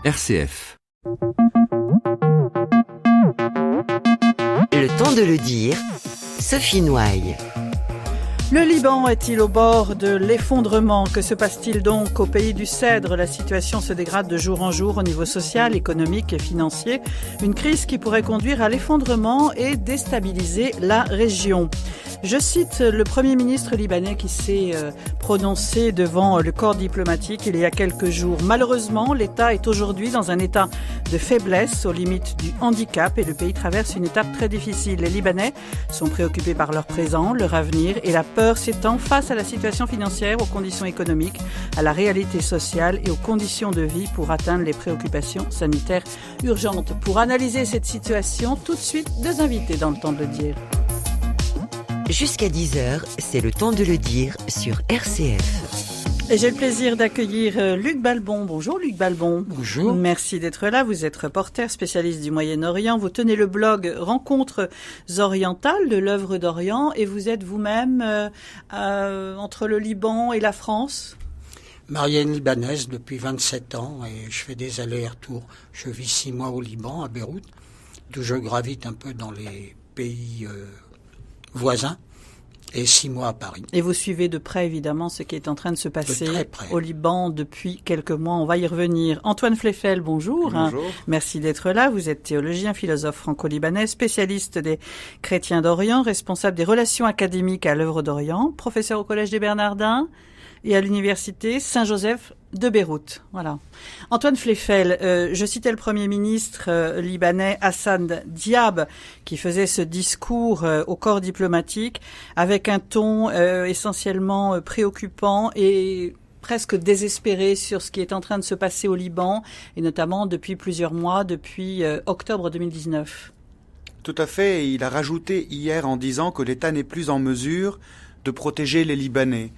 RCF. Le temps de le dire, Sophie Noailles. Le Liban est-il au bord de l'effondrement? Que se passe-t-il donc au pays du Cèdre? La situation se dégrade de jour en jour au niveau social, économique et financier. Une crise qui pourrait conduire à l'effondrement et déstabiliser la région. Je cite le Premier ministre libanais qui s'est prononcé devant le corps diplomatique il y a quelques jours. Malheureusement, l'État est aujourd'hui dans un état de faiblesse, aux limites du handicap, et le pays traverse une étape très difficile. Les Libanais sont préoccupés par leur présent, leur avenir, et la peur s'étend face à la situation financière, aux conditions économiques, à la réalité sociale et aux conditions de vie pour atteindre les préoccupations sanitaires urgentes. Pour analyser cette situation, tout de suite, deux invités dans le temps de le dire. Jusqu'à 10h, c'est le temps de le dire sur RCF. Et j'ai le plaisir d'accueillir Luc Balbon. Bonjour Luc Balbon. Bonjour. Merci d'être là. Vous êtes reporter, spécialiste du Moyen-Orient. Vous tenez le blog Rencontres orientales de l'œuvre d'Orient et vous êtes vous-même entre le Liban et la France. Marienne libanaise depuis 27 ans et je fais des allers-retours. Je vis 6 mois au Liban, à Beyrouth, d'où je gravite un peu dans les pays voisins. Et 6 mois à Paris. Et vous suivez de près, évidemment, ce qui est en train de se passer au Liban depuis quelques mois. On va y revenir. Antoine Fleffel, bonjour. Bonjour. Merci d'être là. Vous êtes théologien, philosophe franco-libanais, spécialiste des chrétiens d'Orient, responsable des relations académiques à l'œuvre d'Orient, professeur au Collège des Bernardins et à l'Université Saint-Joseph de Beyrouth. Voilà. Antoine Fleffel, je citais le Premier ministre libanais Hassan Diab qui faisait ce discours au corps diplomatique avec un ton essentiellement préoccupant et presque désespéré sur ce qui est en train de se passer au Liban et notamment depuis plusieurs mois, depuis octobre 2019. Tout à fait. Il a rajouté hier en disant que l'État n'est plus en mesure de protéger les Libanais.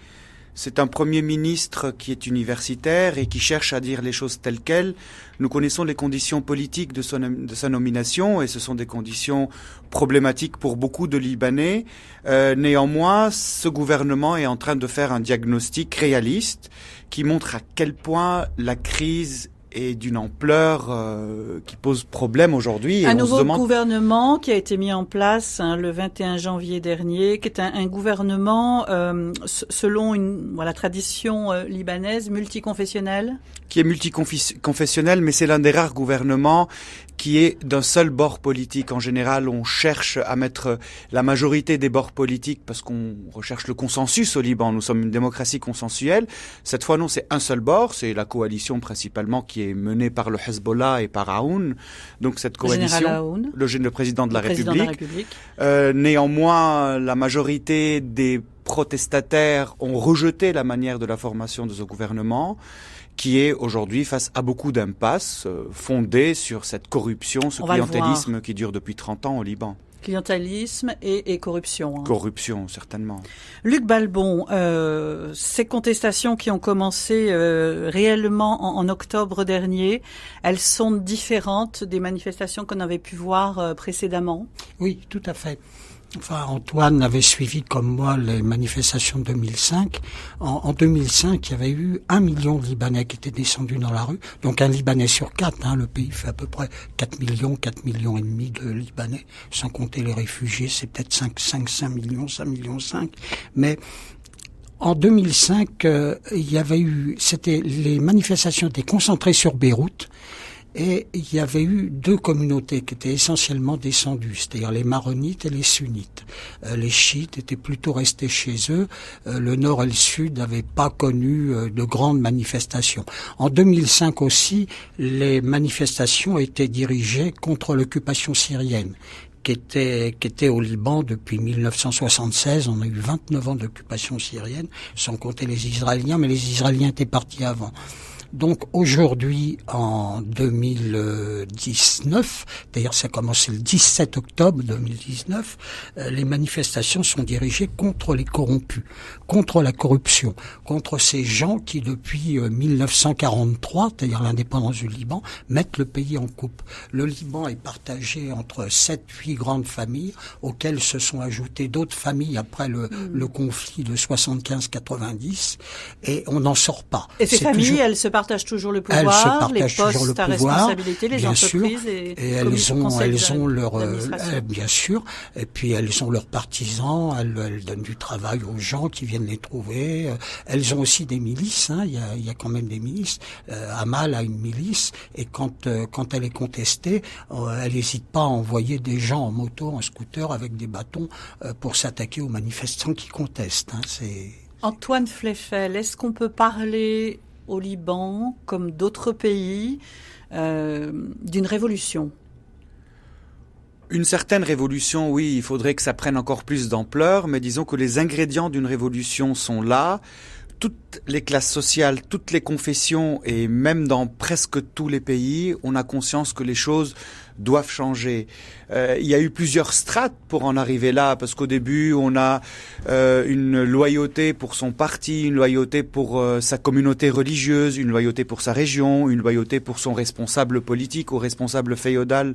C'est un Premier ministre qui est universitaire et qui cherche à dire les choses telles quelles. Nous connaissons les conditions politiques de sa nomination et ce sont des conditions problématiques pour beaucoup de Libanais. Néanmoins, ce gouvernement est en train de faire un diagnostic réaliste qui montre à quel point la crise est d'une ampleur qui pose problème aujourd'hui. Un nouveau gouvernement qui a été mis en place le 21 janvier dernier, qui est un gouvernement selon la tradition libanaise multiconfessionnelle. Qui est multiconfessionnel, mais c'est l'un des rares gouvernements qui est d'un seul bord politique. En général, on cherche à mettre la majorité des bords politiques parce qu'on recherche le consensus au Liban. Nous sommes une démocratie consensuelle. Cette fois, non, c'est un seul bord. C'est la coalition principalement qui est menée par le Hezbollah et par Aoun. Donc cette coalition, le président de la République. Néanmoins, la majorité des protestataires ont rejeté la manière de la formation de ce gouvernement, qui est aujourd'hui face à beaucoup d'impasses fondées sur cette corruption, ce clientélisme qui dure depuis 30 ans au Liban. Clientélisme et corruption. Corruption, certainement. Luc Balbon, ces contestations qui ont commencé réellement en octobre dernier, elles sont différentes des manifestations qu'on avait pu voir précédemment? Oui, tout à fait. Enfin, Antoine avait suivi comme moi les manifestations de 2005. En 2005, il y avait eu 1 million de Libanais qui étaient descendus dans la rue. Donc un Libanais sur 4, le pays fait à peu près 4 millions et demi de Libanais, sans compter les réfugiés, c'est peut-être 5 millions, 5 millions 5. Mais en 2005, il y avait eu, les manifestations étaient concentrées sur Beyrouth. Et il y avait eu 2 communautés qui étaient essentiellement descendues, c'est-à-dire les maronites et les sunnites. Les chiites étaient plutôt restés chez eux. Le nord et le sud n'avaient pas connu de grandes manifestations. En 2005 aussi, les manifestations étaient dirigées contre l'occupation syrienne, qui était au Liban depuis 1976. On a eu 29 ans d'occupation syrienne, sans compter les Israéliens, mais les Israéliens étaient partis avant. Donc aujourd'hui, en 2019, d'ailleurs ça a commencé le 17 octobre 2019, les manifestations sont dirigées contre les corrompus, contre la corruption, contre ces gens qui depuis 1943, c'est-à-dire l'indépendance du Liban, mettent le pays en coupe. Le Liban est partagé entre 7-8 grandes familles, auxquelles se sont ajoutées d'autres familles après le conflit de 75-90, et on n'en sort pas. Et ces familles, elles se partagent toujours le pouvoir, les postes à responsabilité, les entreprises et elles ont leur bien sûr, et puis elles ont leurs partisans, elles donnent du travail aux gens qui viennent les trouver. Elles ont aussi des milices, il y a quand même des milices. Amal a une milice, et quand elle est contestée, elle n'hésite pas à envoyer des gens en moto, en scooter, avec des bâtons pour s'attaquer aux manifestants qui contestent. Antoine Fleffel, est-ce qu'on peut parler au Liban, comme d'autres pays, d'une révolution ? Une certaine révolution, oui, il faudrait que ça prenne encore plus d'ampleur, mais disons que les ingrédients d'une révolution sont là. Toutes les classes sociales, toutes les confessions, et même dans presque tous les pays, on a conscience que les choses doivent changer. Il y a eu plusieurs strates pour en arriver là, parce qu'au début, on a une loyauté pour son parti, une loyauté pour sa communauté religieuse, une loyauté pour sa région, une loyauté pour son responsable politique ou responsable féodal.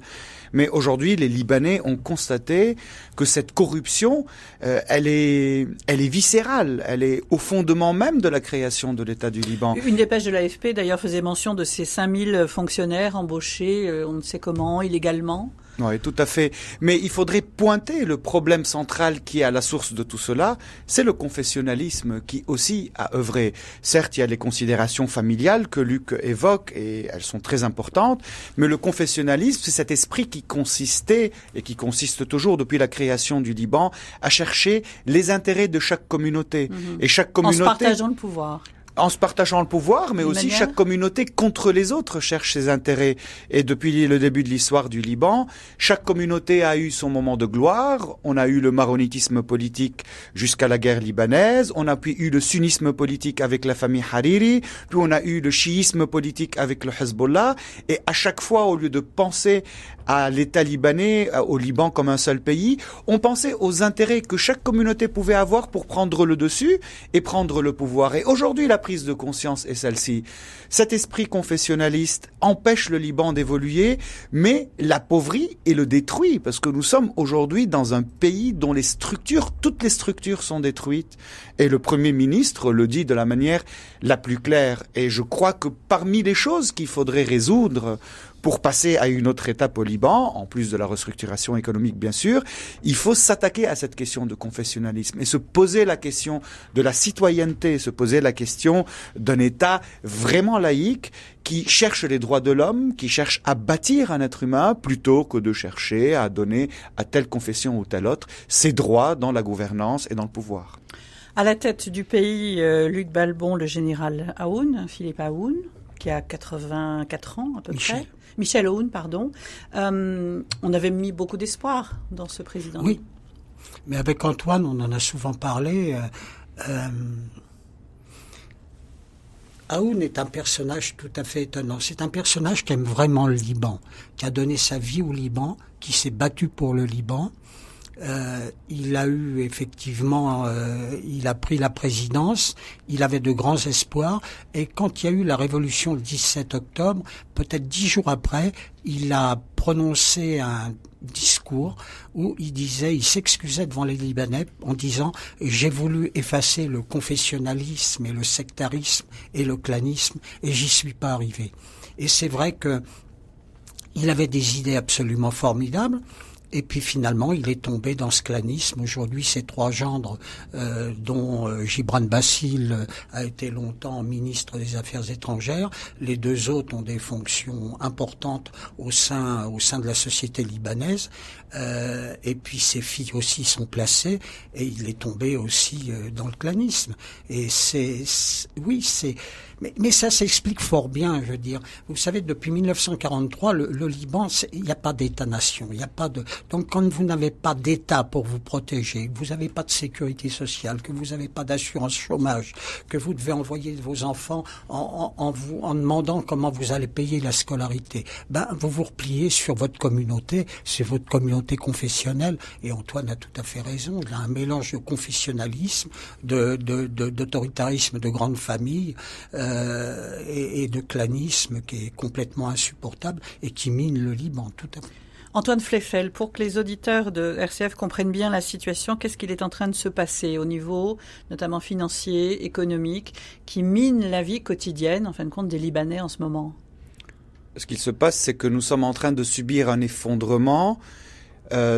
Mais aujourd'hui, les Libanais ont constaté que cette corruption, elle est viscérale, elle est au fondement même de la création de l'État du Liban. Une dépêche de l'AFP, d'ailleurs, faisait mention de ces 5000 fonctionnaires embauchés, on ne sait comment, illégalement. Oui, tout à fait. Mais il faudrait pointer le problème central qui est à la source de tout cela, c'est le confessionnalisme qui aussi a œuvré. Certes, il y a les considérations familiales que Luc évoque, et elles sont très importantes, mais le confessionnalisme, c'est cet esprit qui consistait, et qui consiste toujours depuis la création du Liban, à chercher les intérêts de chaque communauté. Et chaque communauté... En se partageant le pouvoir. En se partageant le pouvoir, mais aussi chaque communauté contre les autres cherche ses intérêts. Et depuis le début de l'histoire du Liban, chaque communauté a eu son moment de gloire. On a eu le maronitisme politique jusqu'à la guerre libanaise. On a puis eu le sunnisme politique avec la famille Hariri. Puis on a eu le chiisme politique avec le Hezbollah. Et à chaque fois, au lieu de penser à l'État libanais, au Liban comme un seul pays, on pensait aux intérêts que chaque communauté pouvait avoir pour prendre le dessus et prendre le pouvoir. Et aujourd'hui, la prise de conscience est celle-ci. Cet esprit confessionnaliste empêche le Liban d'évoluer, mais l'appauvrit et le détruit, parce que nous sommes aujourd'hui dans un pays dont toutes les structures sont détruites. Et le Premier ministre le dit de la manière la plus claire. Et je crois que parmi les choses qu'il faudrait résoudre pour passer à une autre étape au Liban, en plus de la restructuration économique bien sûr, il faut s'attaquer à cette question de confessionnalisme et se poser la question de la citoyenneté, se poser la question d'un État vraiment laïque qui cherche les droits de l'homme, qui cherche à bâtir un être humain plutôt que de chercher à donner à telle confession ou telle autre ses droits dans la gouvernance et dans le pouvoir. À la tête du pays, Luc Balbon, le général Aoun, Philippe Aoun, qui a 84 ans à peu près. Michel Aoun, pardon. On avait mis beaucoup d'espoir dans ce président. Oui, mais avec Antoine, on en a souvent parlé. Aoun est un personnage tout à fait étonnant. C'est un personnage qui aime vraiment le Liban, qui a donné sa vie au Liban, qui s'est battu pour le Liban. Il a eu effectivement, il a pris la présidence, il avait de grands espoirs, et quand il y a eu la révolution le 17 octobre, peut-être 10 jours après, il a prononcé un discours où il s'excusait devant les Libanais en disant « J'ai voulu effacer le confessionnalisme et le sectarisme et le clanisme et j'y suis pas arrivé ». Et c'est vrai que il avait des idées absolument formidables. Et puis finalement, il est tombé dans ce clanisme. Aujourd'hui, ses trois gendres, dont Gibran Bassil a été longtemps ministre des Affaires étrangères, les deux autres ont des fonctions importantes au sein de la société libanaise. Et puis ses filles aussi sont placées, et il est tombé aussi dans le clanisme. Et mais ça s'explique fort bien, je veux dire. Vous savez, depuis 1943, le Liban, il n'y a pas d'État-nation, il n'y a pas de. Donc, quand vous n'avez pas d'État pour vous protéger, que vous n'avez pas de sécurité sociale, que vous n'avez pas d'assurance chômage, que vous devez envoyer vos enfants en demandant comment vous allez payer la scolarité, vous vous repliez sur votre communauté, c'est votre communauté confessionnelle. Et Antoine a tout à fait raison. Il a un mélange de confessionnalisme, d'autoritarisme de grande famille. Et de clanisme qui est complètement insupportable et qui mine le Liban, tout à fait. Antoine Fleffel, pour que les auditeurs de RCF comprennent bien la situation, qu'est-ce qu'il est en train de se passer au niveau notamment financier, économique, qui mine la vie quotidienne, en fin de compte, des Libanais en ce moment? Ce qu'il se passe, c'est que nous sommes en train de subir un effondrement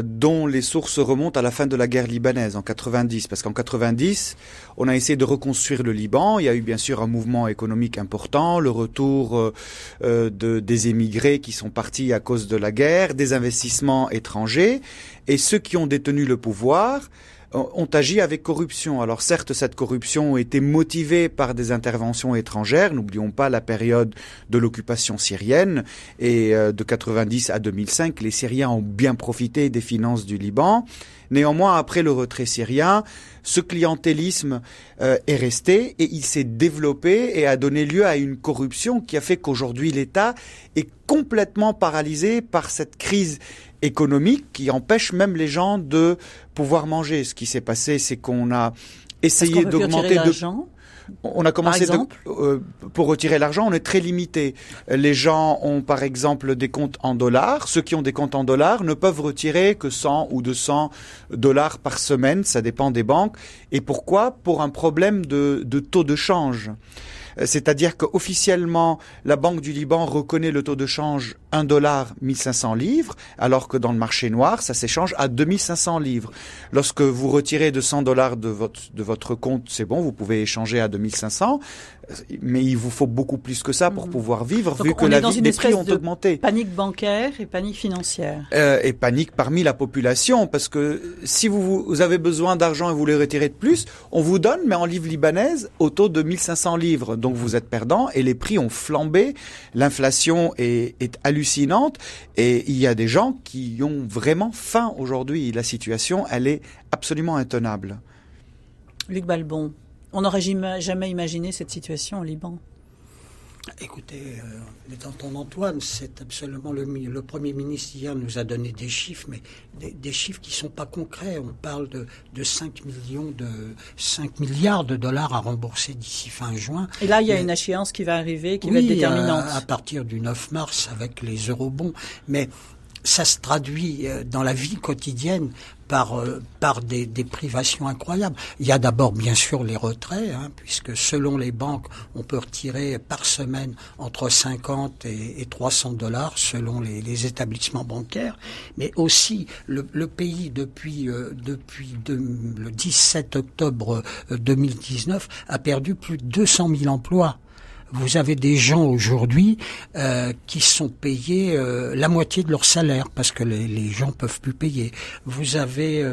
dont les sources remontent à la fin de la guerre libanaise en 90. Parce qu'en 90, on a essayé de reconstruire le Liban. Il y a eu bien sûr un mouvement économique important, le retour des émigrés qui sont partis à cause de la guerre, des investissements étrangers. Et ceux qui ont détenu le pouvoir ont agi avec corruption. Alors certes, cette corruption a été motivée par des interventions étrangères. N'oublions pas la période de l'occupation syrienne. Et de 90 à 2005, les Syriens ont bien profité des finances du Liban. Néanmoins, après le retrait syrien, ce clientélisme est resté et il s'est développé et a donné lieu à une corruption qui a fait qu'aujourd'hui l'État est complètement paralysé par cette crise économique qui empêche même les gens de pouvoir manger. Ce qui s'est passé, c'est qu'on a essayé d'augmenter on a commencé pour retirer l'argent, on est très limité. Les gens ont par exemple des comptes en dollars. Ceux qui ont des comptes en dollars ne peuvent retirer que 100 ou 200 dollars par semaine, ça dépend des banques. Et pourquoi ? Pour un problème de taux de change. C'est-à-dire qu'officiellement, la Banque du Liban reconnaît le taux de change 1 dollar 1500 livres, alors que dans le marché noir, ça s'échange à 2500 livres. Lorsque vous retirez de 100 dollars de votre compte, c'est bon, vous pouvez échanger à 2500, mais il vous faut beaucoup plus que ça pour pouvoir vivre, donc vu que les prix ont augmenté. Panique bancaire et panique financière. Et panique parmi la population, parce que si vous avez besoin d'argent et vous voulez retirer de plus, on vous donne, mais en livres libanaises, au taux de 1500 livres. Donc vous êtes perdant et les prix ont flambé, l'inflation est hallucinante et il y a des gens qui ont vraiment faim aujourd'hui. La situation, elle est absolument intenable. Luc Balbon, on n'aurait jamais imaginé cette situation au Liban. Écoutez, d'entendre Antoine, c'est absolument le Premier ministre hier nous a donné des chiffres, mais des chiffres qui sont pas concrets. On parle de 5 milliards de dollars à rembourser d'ici fin juin. Et là, il y a une échéance qui va arriver, qui va être déterminante. À partir du 9 mars avec les eurobonds. Mais ça se traduit dans la vie quotidienne par des privations incroyables. Il y a d'abord bien sûr les retraits, puisque selon les banques, on peut retirer par semaine entre 50 et 300 dollars selon les établissements bancaires. Mais aussi le pays depuis le 17 octobre 2019 a perdu plus de 200 000 emplois. Vous avez des gens aujourd'hui qui sont payés la moitié de leur salaire parce que les gens peuvent plus payer. Vous avez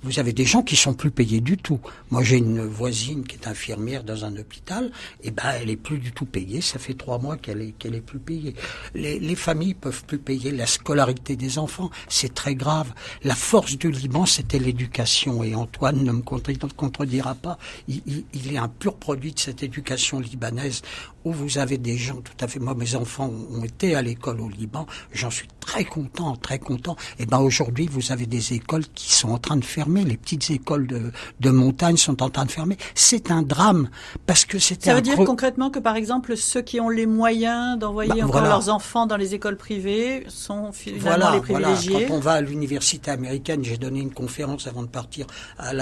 des gens qui sont plus payés du tout. Moi, j'ai une voisine qui est infirmière dans un hôpital. Et elle est plus du tout payée. Ça fait 3 mois qu'elle est plus payée. Les familles peuvent plus payer la scolarité des enfants. C'est très grave. La force du Liban, c'était l'éducation. Et Antoine ne me contredira pas. Il est un pur produit de cette éducation libanaise, où vous avez des gens tout à fait... Moi, mes enfants ont été à l'école au Liban. J'en suis très content, très content. Et aujourd'hui, vous avez des écoles qui sont en train de fermer. Les petites écoles de montagne sont en train de fermer. C'est un drame, parce que c'était... Ça veut dire concrètement que, par exemple, ceux qui ont les moyens d'envoyer encore leurs enfants dans les écoles privées sont finalement les privilégiés. Voilà. Quand on va à l'université américaine, j'ai donné une conférence avant de partir à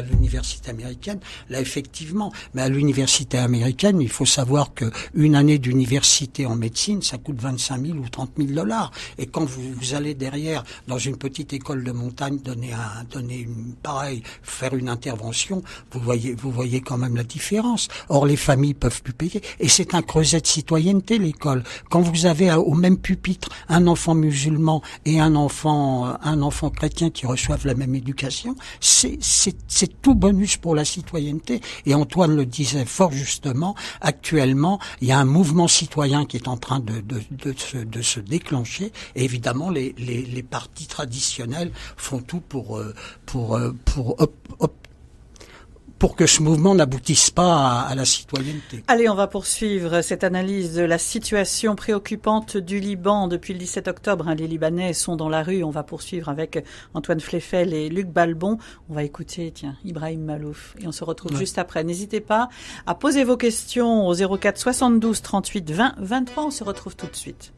l'université américaine. Là, effectivement, mais à l'université américaine, il faut savoir qu'une année d'université en médecine, ça coûte 25 000 ou 30 000 dollars. Et quand vous allez derrière, dans une petite école de montagne, faire une intervention, vous voyez quand même la différence. Or, les familles peuvent plus payer. Et c'est un creuset de citoyenneté, l'école. Quand vous avez au même pupitre un enfant musulman et un enfant chrétien qui reçoivent la même éducation, c'est tout bonus pour la citoyenneté. Et Antoine le disait fort justement, actuellement, il y a un mouvement citoyen qui est en train de se déclencher. Et évidemment, les partis traditionnels font tout pour que ce mouvement n'aboutisse pas à la citoyenneté. Allez, on va poursuivre cette analyse de la situation préoccupante du Liban depuis le 17 octobre. Les Libanais sont dans la rue. On va poursuivre avec Antoine Fleffel et Luc Balbon. On va écouter, Ibrahim Malouf. Et on se retrouve juste après. N'hésitez pas à poser vos questions au 04 72 38 20 23. On se retrouve tout de suite.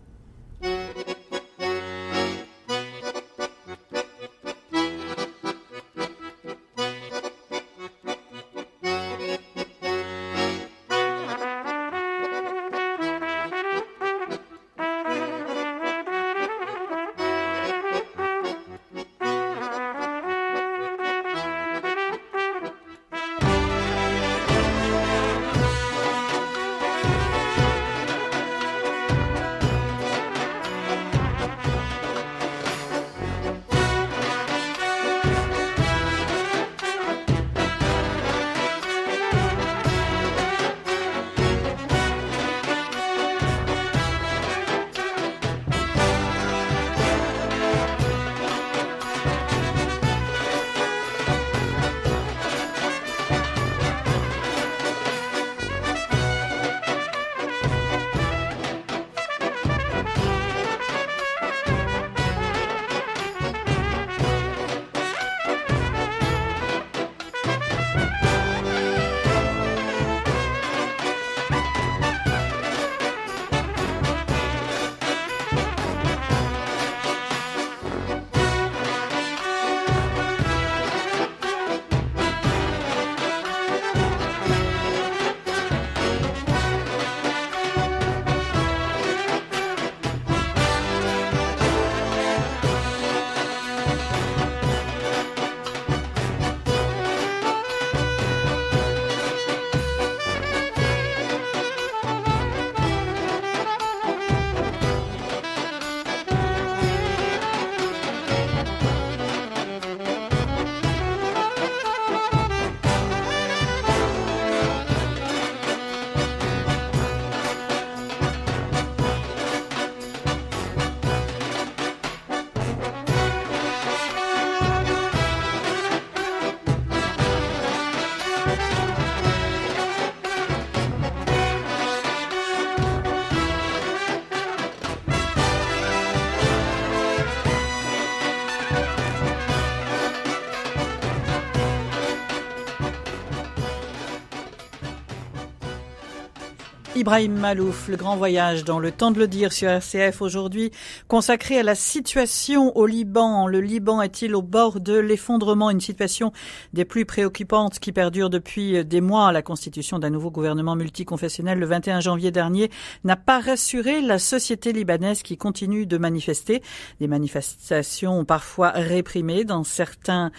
Ibrahim Malouf, le grand voyage dans le temps de le dire sur RCF aujourd'hui, consacré à la situation au Liban. Le Liban est-il au bord de l'effondrement? Une situation des plus préoccupantes qui perdure depuis des mois. La constitution d'un nouveau gouvernement multiconfessionnel le 21 janvier dernier n'a pas rassuré la société libanaise qui continue de manifester. Des manifestations parfois réprimées dans certaines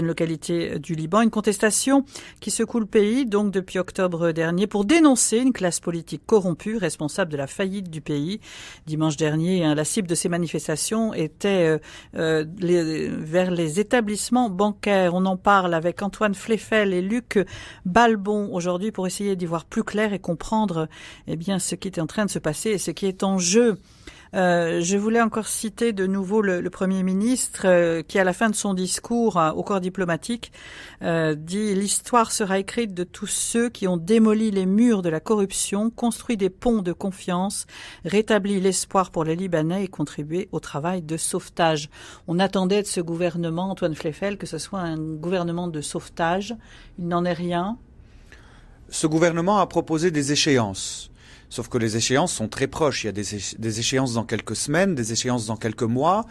localités du Liban. Une contestation qui secoue le pays donc depuis octobre dernier pour dénoncer une classe politique corrompue, responsable de la faillite du pays. Dimanche dernier, la cible de ces manifestations était vers les établissements bancaires. On en parle avec Antoine Fleffel et Luc Balbon aujourd'hui pour essayer d'y voir plus clair et comprendre ce qui est en train de se passer et ce qui est en jeu. Je voulais encore citer de nouveau le Premier ministre qui, à la fin de son discours au corps diplomatique, dit « L'histoire sera écrite de tous ceux qui ont démoli les murs de la corruption, construit des ponts de confiance, rétabli l'espoir pour les Libanais et contribué au travail de sauvetage. » On attendait de ce gouvernement, Antoine Fleffel, que ce soit un gouvernement de sauvetage. Il n'en est rien. Ce gouvernement a proposé des échéances. Sauf que les échéances sont très proches. Il y a des échéances dans quelques semaines, des échéances dans quelques mois.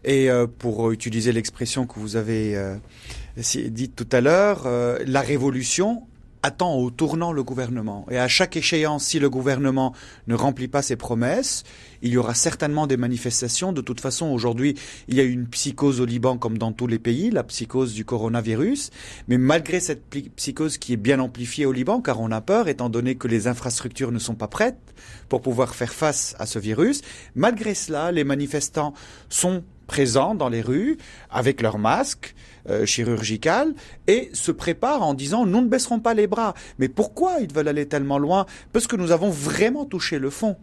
Et pour utiliser l'expression que vous avez dite tout à l'heure, la révolution attend au tournant le gouvernement. Et à chaque échéance, si le gouvernement ne remplit pas ses promesses, il y aura certainement des manifestations. De toute façon, aujourd'hui, il y a une psychose au Liban comme dans tous les pays, la psychose du coronavirus. Mais malgré cette psychose qui est bien amplifiée au Liban, car on a peur, étant donné que les infrastructures ne sont pas prêtes pour pouvoir faire face à ce virus, malgré cela, les manifestants sont présents dans les rues avec leurs masques chirurgical et se préparent en disant « nous ne baisserons pas les bras ». Mais pourquoi ils veulent aller tellement loin? Parce que nous avons vraiment touché le fond.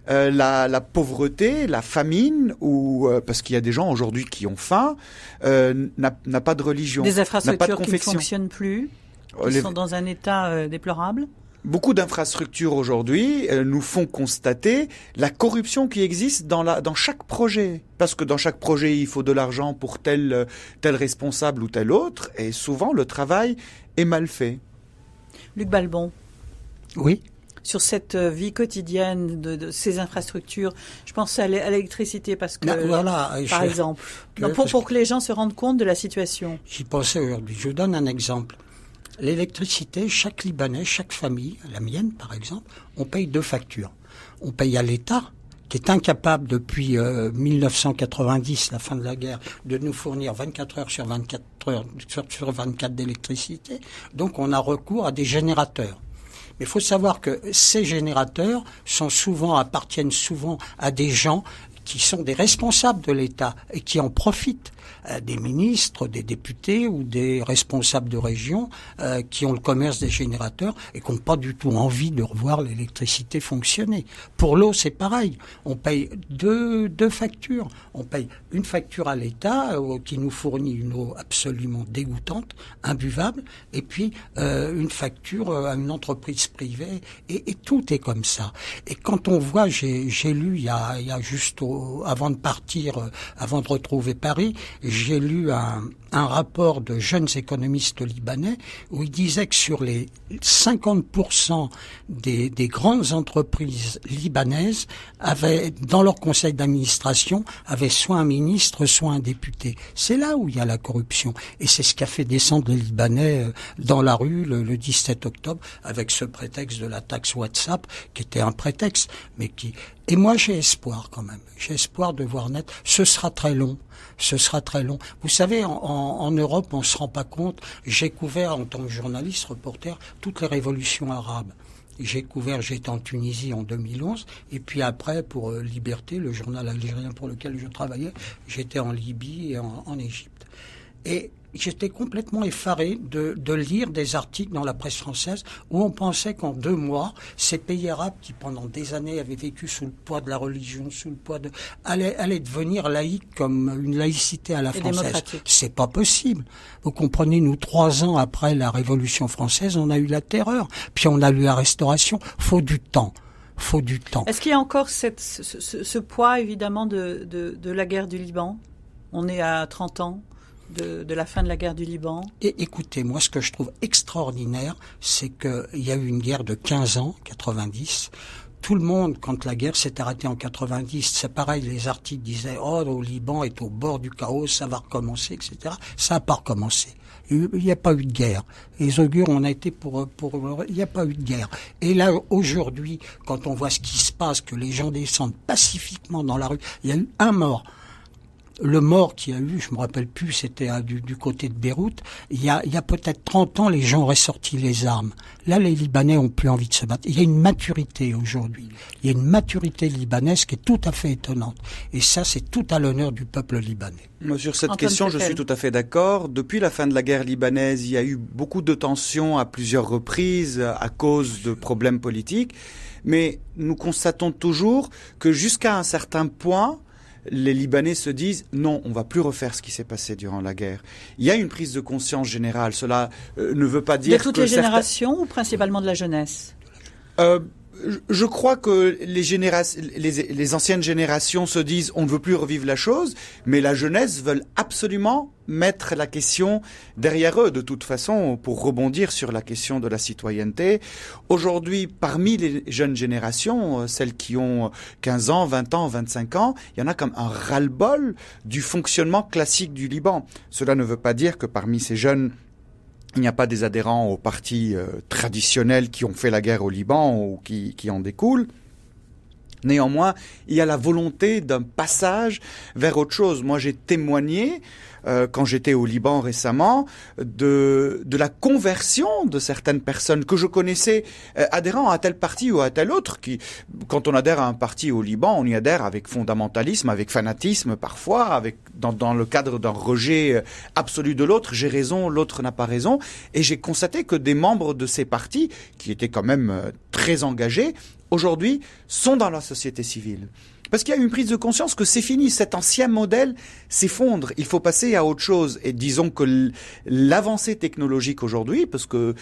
La pauvreté, la famine, ou parce qu'il y a des gens aujourd'hui qui ont faim, n'a pas de religion, des infrastructures n'a pas de qui ne fonctionnent plus, qui sont dans un état déplorable. Beaucoup d'infrastructures aujourd'hui nous font constater la corruption qui existe dans chaque projet. Parce que dans chaque projet, il faut de l'argent pour tel responsable ou tel autre. Et souvent, le travail est mal fait. Luc Balbon. Oui. Sur cette vie quotidienne de ces infrastructures, je pense à l'électricité parce que, par exemple, pour que les gens se rendent compte de la situation. J'y pensais aujourd'hui. Je vous donne un exemple. L'électricité, chaque Libanais, chaque famille, la mienne par exemple, on paye 2 factures. On paye à l'État, qui est incapable depuis 1990, la fin de la guerre, de nous fournir 24 heures sur 24 d'électricité. Donc on a recours à des générateurs. Mais il faut savoir que ces générateurs appartiennent souvent à des gens qui sont des responsables de l'État et qui en profitent. Des ministres, des députés ou des responsables de région qui ont le commerce des générateurs et qui n'ont pas du tout envie de revoir l'électricité fonctionner. Pour l'eau, c'est pareil. On paye deux factures. On paye une facture à l'État qui nous fournit une eau absolument dégoûtante, imbuvable, et puis une facture à une entreprise privée. Et tout est comme ça. Et quand on voit, j'ai lu il y a juste avant de partir, avant de retrouver Paris, j'ai lu un rapport de jeunes économistes libanais où ils disaient que sur les 50% des grandes entreprises libanaises avaient, dans leur conseil d'administration, avaient soit un ministre, soit un député. C'est là où il y a la corruption. Et c'est ce qui a fait descendre les Libanais dans la rue le 17 octobre avec ce prétexte de la taxe WhatsApp qui était un prétexte, mais qui... Et moi, j'ai espoir quand même. J'ai espoir de voir naître. Ce sera très long. Ce sera très long. Vous savez, en Europe, on se rend pas compte. J'ai couvert, en tant que journaliste, reporter, toutes les révolutions arabes. J'étais en Tunisie en 2011, et puis après, pour Liberté, le journal algérien pour lequel je travaillais, j'étais en Libye et en Égypte. Et j'étais complètement effaré de lire des articles dans la presse française où on pensait qu'en 2 mois, ces pays arabes qui pendant des années avaient vécu sous le poids de la religion, sous le poids allaient devenir laïcs comme une laïcité à la française. C'est pas possible. Vous comprenez, nous 3 ans après la Révolution française, on a eu la terreur, puis on a eu la Restauration. Faut du temps. Est-ce qu'il y a encore ce poids évidemment de la guerre du Liban? On est à 30 ans. de la fin de la guerre du Liban? Et écoutez, moi, ce que je trouve extraordinaire, c'est qu'il y a eu une guerre de 15 ans, 90. Tout le monde, quand la guerre s'est arrêtée en 90, c'est pareil, les articles disaient « Oh, le Liban est au bord du chaos, ça va recommencer, etc. » Ça n'a pas recommencé. Il n'y a pas eu de guerre. Les augures, on a été il n'y a pas eu de guerre. Et là, aujourd'hui, quand on voit ce qui se passe, que les gens descendent pacifiquement dans la rue, il y a eu un mort. Le mort qu'il y a eu, je me rappelle plus, c'était du côté de Beyrouth. Il y a peut-être 30 ans, les gens auraient sorti les armes. Là, les Libanais ont plus envie de se battre. Il y a une maturité aujourd'hui. Il y a une maturité libanaise qui est tout à fait étonnante. Et ça, c'est tout à l'honneur du peuple libanais. Sur cette Antoine question, je Pépel. suis tout à fait d'accord. Depuis la fin de la guerre libanaise, il y a eu beaucoup de tensions à plusieurs reprises à cause de problèmes politiques. Mais nous constatons toujours que jusqu'à un certain point, les Libanais se disent non, on va plus refaire ce qui s'est passé durant la guerre. Il y a une prise de conscience générale. Cela ne veut pas dire De toutes que les générations ou principalement de la jeunesse? Je crois que les anciennes générations se disent on ne veut plus revivre la chose, mais la jeunesse veut absolument mettre la question derrière eux de toute façon pour rebondir sur la question de la citoyenneté. Aujourd'hui, parmi les jeunes générations, celles qui ont 15 ans, 20 ans, 25 ans, il y en a comme un ras-le-bol du fonctionnement classique du Liban. Cela ne veut pas dire que parmi ces jeunes, il n'y a pas des adhérents aux partis traditionnels qui ont fait la guerre au Liban ou qui en découlent. Néanmoins, il y a la volonté d'un passage vers autre chose. Moi, j'ai témoigné, quand j'étais au Liban récemment, de la conversion de certaines personnes que je connaissais adhérant à tel parti ou à tel autre. Quand on adhère à un parti au Liban, on y adhère avec fondamentalisme, avec fanatisme parfois, dans le cadre d'un rejet absolu de l'autre. J'ai raison, l'autre n'a pas raison. Et j'ai constaté que des membres de ces partis, qui étaient quand même très engagés, aujourd'hui, sont dans la société civile. Parce qu'il y a une prise de conscience que c'est fini, cet ancien modèle s'effondre, il faut passer à autre chose. Et disons que l'avancée technologique aujourd'hui, parce que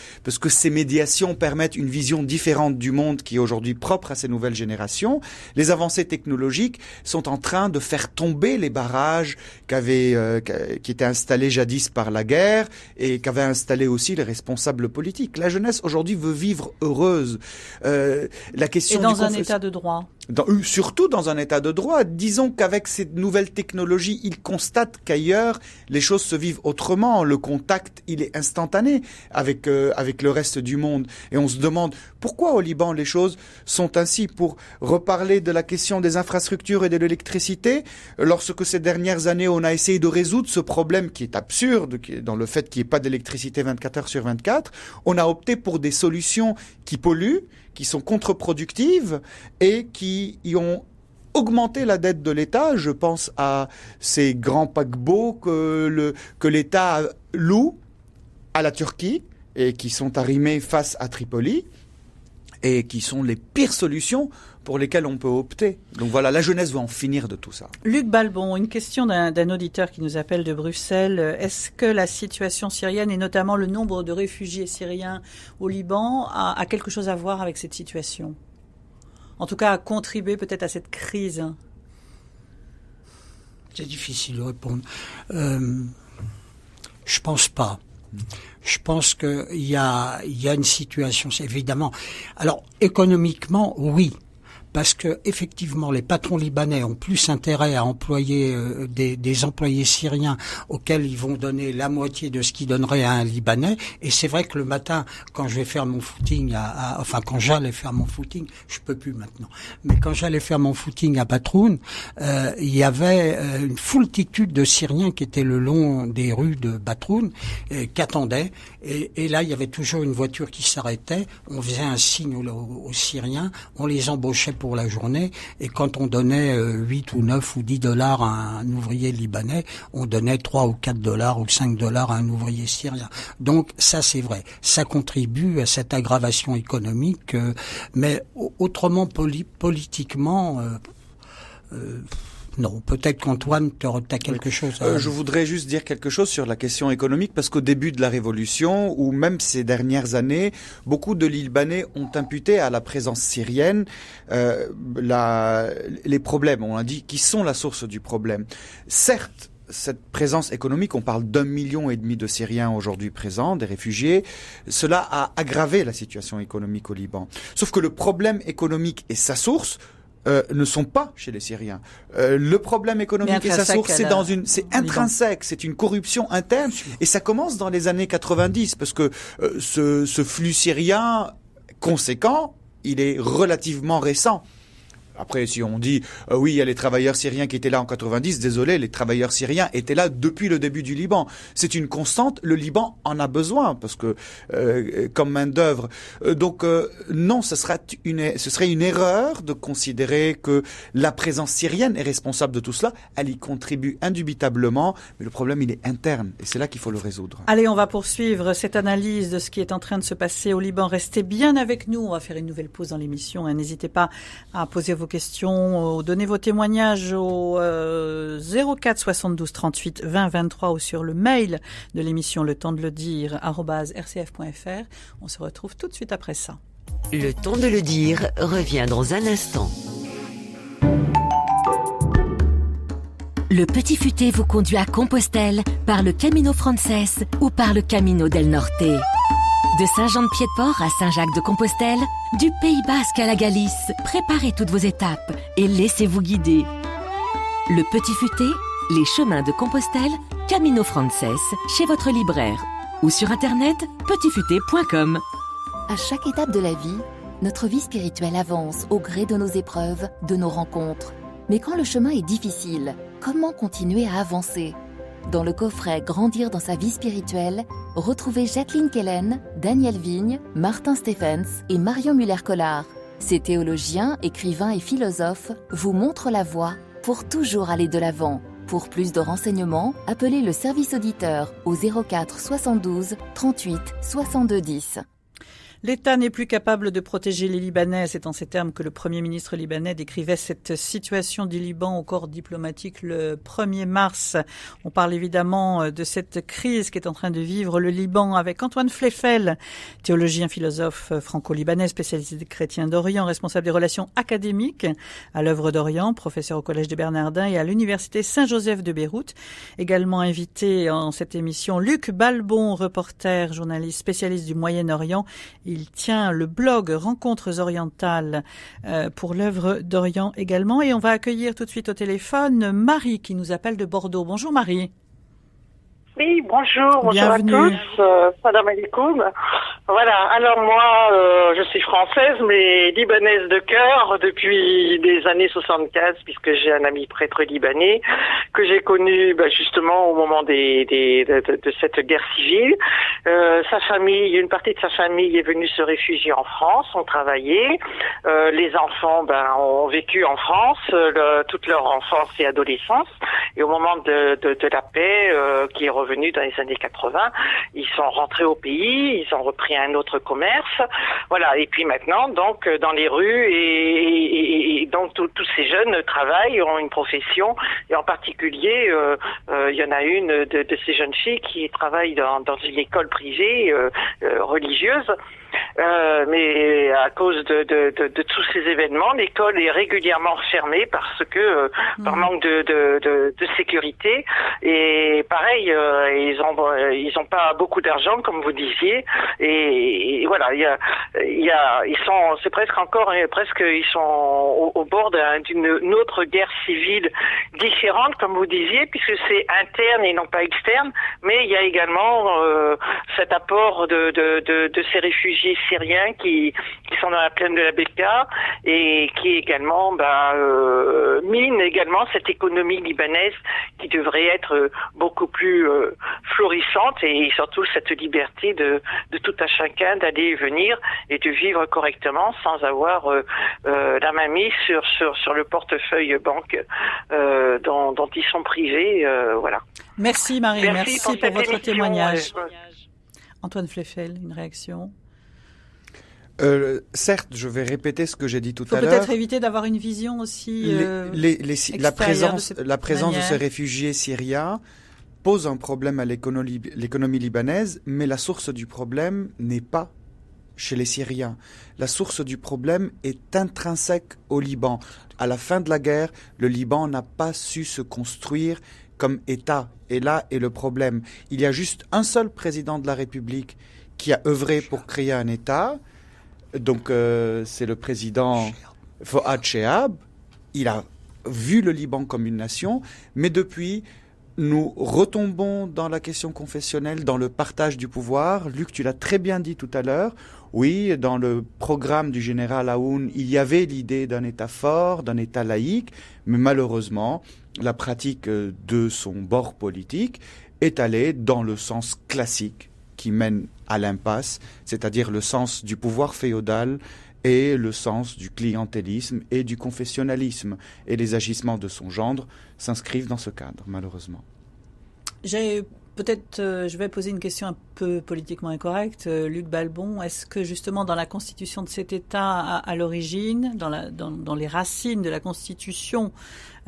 ces médiations permettent une vision différente du monde qui est aujourd'hui propre à ces nouvelles générations, les avancées technologiques sont en train de faire tomber les barrages qui étaient installés jadis par la guerre et qu'avaient installés aussi les responsables politiques. La jeunesse aujourd'hui veut vivre heureuse. La question et dans un état de droit. Surtout dans un état de droit. Disons qu'avec ces nouvelles technologies, ils constatent qu'ailleurs, les choses se vivent autrement. Le contact, il est instantané avec le reste du monde. Et on se demande pourquoi au Liban les choses sont ainsi. Pour reparler de la question des infrastructures et de l'électricité, lorsque ces dernières années, on a essayé de résoudre ce problème qui est absurde, dans le fait qu'il n'y ait pas d'électricité 24 heures sur 24, on a opté pour des solutions qui polluent, qui sont contre-productives et qui y ont augmenté la dette de l'État. Je pense à ces grands paquebots que l'État loue à la Turquie et qui sont arrimés face à Tripoli et qui sont les pires solutions pour lesquelles on peut opter. Donc voilà, la jeunesse va en finir de tout ça. Luc Balbon, une question d'un auditeur qui nous appelle de Bruxelles. Est-ce que la situation syrienne et notamment le nombre de réfugiés syriens au Liban a quelque chose à voir avec cette situation? En tout cas, a contribué peut-être à cette crise? C'est difficile de répondre. Je pense pas. Je pense qu'il y a une situation, c'est évidemment. Alors, économiquement, oui. Parce que effectivement, les patrons libanais ont plus intérêt à employer des employés syriens auxquels ils vont donner la moitié de ce qu'ils donneraient à un Libanais. Et c'est vrai que le matin, quand je vais faire mon footing, quand j'allais faire mon footing, je peux plus maintenant. Mais quand j'allais faire mon footing à Batroun, il y avait une foultitude de Syriens qui étaient le long des rues de Batroun, qui attendaient. Et là, il y avait toujours une voiture qui s'arrêtait. On faisait un signe aux Syriens. On les embauchait pour la journée, et quand on donnait 8 ou 9 ou 10 dollars à un ouvrier libanais, on donnait 3 ou 4 dollars ou 5 dollars à un ouvrier syrien. Donc ça, c'est vrai. Ça contribue à cette aggravation économique, mais autrement, politiquement... non, peut-être qu'Antoine, tu as quelque chose à... Je voudrais juste dire quelque chose sur la question économique, parce qu'au début de la Révolution, ou même ces dernières années, beaucoup de Libanais ont imputé à la présence syrienne les problèmes, on a dit, qui sont la source du problème. Certes, cette présence économique, on parle d'1,5 million de Syriens aujourd'hui présents, des réfugiés, cela a aggravé la situation économique au Liban. Sauf que le problème économique et sa source ne sont pas chez les Syriens. Le problème économique et sa source, c'est intrinsèque, c'est une corruption interne, et ça commence dans les années 90, parce que ce flux syrien conséquent, il est relativement récent. Après, si on dit oui, il y a les travailleurs syriens qui étaient là en 90, désolé, les travailleurs syriens étaient là depuis le début du Liban. C'est une constante. Le Liban en a besoin parce que comme main d'œuvre. Donc non, ce serait une erreur de considérer que la présence syrienne est responsable de tout cela. Elle y contribue indubitablement, mais le problème il est interne et c'est là qu'il faut le résoudre. Allez, on va poursuivre cette analyse de ce qui est en train de se passer au Liban. Restez bien avec nous. On va faire une nouvelle pause dans l'émission. N'hésitez pas à poser vos questions, donnez vos témoignages au 04 72 38 20 23 ou sur le mail de l'émission Le Temps de le dire @rcf.fr. On se retrouve tout de suite après ça. Le Temps de le dire revient dans un instant. Le Petit Futé vous conduit à Compostelle par le Camino Frances ou par le Camino del Norte. De Saint-Jean-de-Pied-de-Port à Saint-Jacques-de-Compostelle, du Pays Basque à la Galice, préparez toutes vos étapes et laissez-vous guider. Le Petit Futé, les chemins de Compostelle, Camino Frances, chez votre libraire ou sur internet petitfuté.com. À chaque étape de la vie, notre vie spirituelle avance au gré de nos épreuves, de nos rencontres. Mais quand le chemin est difficile, comment continuer à avancer ? Dans le coffret Grandir dans sa vie spirituelle, retrouvez Jacqueline Kellen, Daniel Vigne, Martin Stephens et Marion Muller-Collard. Ces théologiens, écrivains et philosophes vous montrent la voie pour toujours aller de l'avant. Pour plus de renseignements, appelez le service auditeur au 04 72 38 62 10. L'État n'est plus capable de protéger les Libanais. C'est en ces termes que le Premier ministre libanais décrivait cette situation du Liban au corps diplomatique le 1er mars. On parle évidemment de cette crise qui est en train de vivre le Liban avec Antoine Fleffel, théologien, philosophe franco-libanais, spécialiste des chrétiens d'Orient, responsable des relations académiques à l'œuvre d'Orient, professeur au Collège des Bernardins et à l'Université Saint-Joseph de Beyrouth. Également invité en cette émission, Luc Balbon, reporter, journaliste, spécialiste du Moyen-Orient. Il tient le blog Rencontres orientales pour l'œuvre d'Orient également. Et on va accueillir tout de suite au téléphone Marie qui nous appelle de Bordeaux. Bonjour Marie. Oui, bonjour Bienvenue. À tous. Salam alaikum. Voilà, alors moi, je suis française, mais libanaise de cœur depuis des années 75, puisque j'ai un ami prêtre libanais que j'ai connu justement au moment de cette guerre civile. Sa famille, une partie de sa famille est venue se réfugier en France, ont travaillé. Les enfants ont vécu en France toute leur enfance et adolescence. Et au moment de la paix qui est revenue dans les années 80, ils sont rentrés au pays, ils ont repris un autre commerce, voilà. Et puis maintenant, donc dans les rues et donc tous ces jeunes travaillent, ont une profession, et en particulier, il y en a une de ces jeunes filles qui travaille dans une école privée religieuse. Mais à cause de tous ces événements, l'école est régulièrement fermée parce que par manque de sécurité. Et pareil, ils ont pas beaucoup d'argent, comme vous disiez. Et voilà, c'est ils sont au bord d'une autre guerre civile différente, comme vous disiez, puisque c'est interne et non pas externe. Mais il y a également cet apport de ces réfugiés syriens qui sont dans la plaine de la Bekaa et qui également mine également cette économie libanaise qui devrait être beaucoup plus florissante, et surtout cette liberté de tout un chacun d'aller et venir et de vivre correctement sans avoir la main mise sur le portefeuille banque dont ils sont privés. Voilà. Merci Marie, merci pour votre émission. témoignage. Antoine Fleffel, une réaction? Certes, je vais répéter ce que j'ai dit tout à l'heure. Il faut peut-être éviter d'avoir une vision aussi la présence de ces réfugiés syriens pose un problème à l'économie libanaise, mais la source du problème n'est pas chez les Syriens. La source du problème est intrinsèque au Liban. À la fin de la guerre, le Liban n'a pas su se construire comme État. Et là est le problème. Il y a juste un seul président de la République qui a œuvré pour créer un État. Donc c'est le président Fouad Chehab. Il a vu le Liban comme une nation, mais depuis, nous retombons dans la question confessionnelle, dans le partage du pouvoir. Luc, tu l'as très bien dit tout à l'heure. Oui, dans le programme du général Aoun, il y avait l'idée d'un État fort, d'un État laïque, mais malheureusement, la pratique de son bord politique est allée dans le sens classique qui mène à l'impasse, c'est-à-dire le sens du pouvoir féodal et le sens du clientélisme et du confessionnalisme. Et les agissements de son gendre s'inscrivent dans ce cadre, malheureusement. Je vais poser une question un peu politiquement incorrecte. Luc Balbon, est-ce que justement dans la constitution de cet État à l'origine, dans les racines de la constitution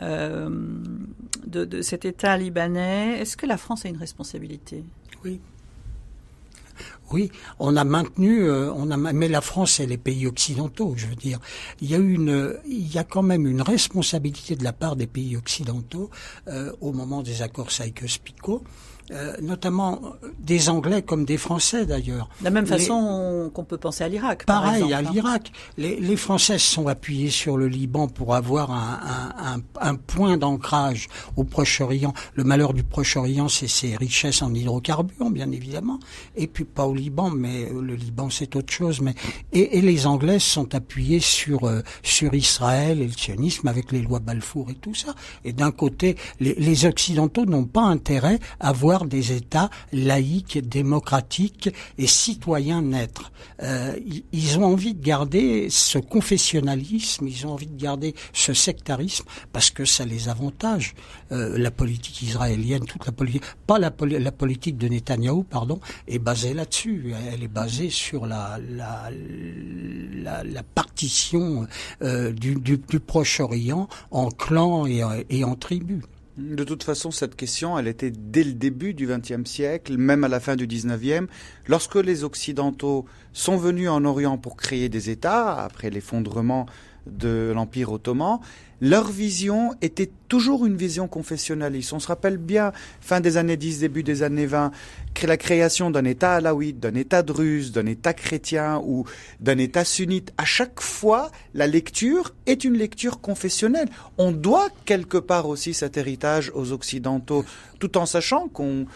de cet État libanais, est-ce que la France a une responsabilité ? Oui, on a maintenu, mais la France et les pays occidentaux, je veux dire, il y a quand même une responsabilité de la part des pays occidentaux au moment des accords Sykes-Picot. Notamment des Anglais comme des Français d'ailleurs. De la même façon qu'on peut penser à l'Irak. Pareil, par exemple, à l'Irak. Les Français se sont appuyés sur le Liban pour avoir un point d'ancrage au Proche-Orient. Le malheur du Proche-Orient, c'est ses richesses en hydrocarbures, bien évidemment. Et puis pas au Liban, mais le Liban, c'est autre chose. Et les Anglais se sont appuyés sur Israël et le sionisme avec les lois Balfour et tout ça. Et d'un côté, les Occidentaux n'ont pas intérêt à voir des États laïques, démocratiques et citoyens naître. Ils ont envie de garder ce confessionnalisme, ils ont envie de garder ce sectarisme parce que ça les avantage. La politique israélienne, toute la politique, pas la politique de Netanyahou, pardon, est basée là-dessus. Elle est basée sur la partition du Proche-Orient en clans et en tribus. De toute façon, cette question, elle était dès le début du XXe siècle, même à la fin du XIXe. Lorsque les Occidentaux sont venus en Orient pour créer des États, après l'effondrement de l'Empire ottoman, leur vision était toujours une vision confessionnaliste. On se rappelle bien, fin des années 10, début des années 20, la création d'un État alaouite, d'un État druze, d'un État chrétien ou d'un État sunnite. À chaque fois, la lecture est une lecture confessionnelle. On doit quelque part aussi cet héritage aux Occidentaux, tout en sachant qu'au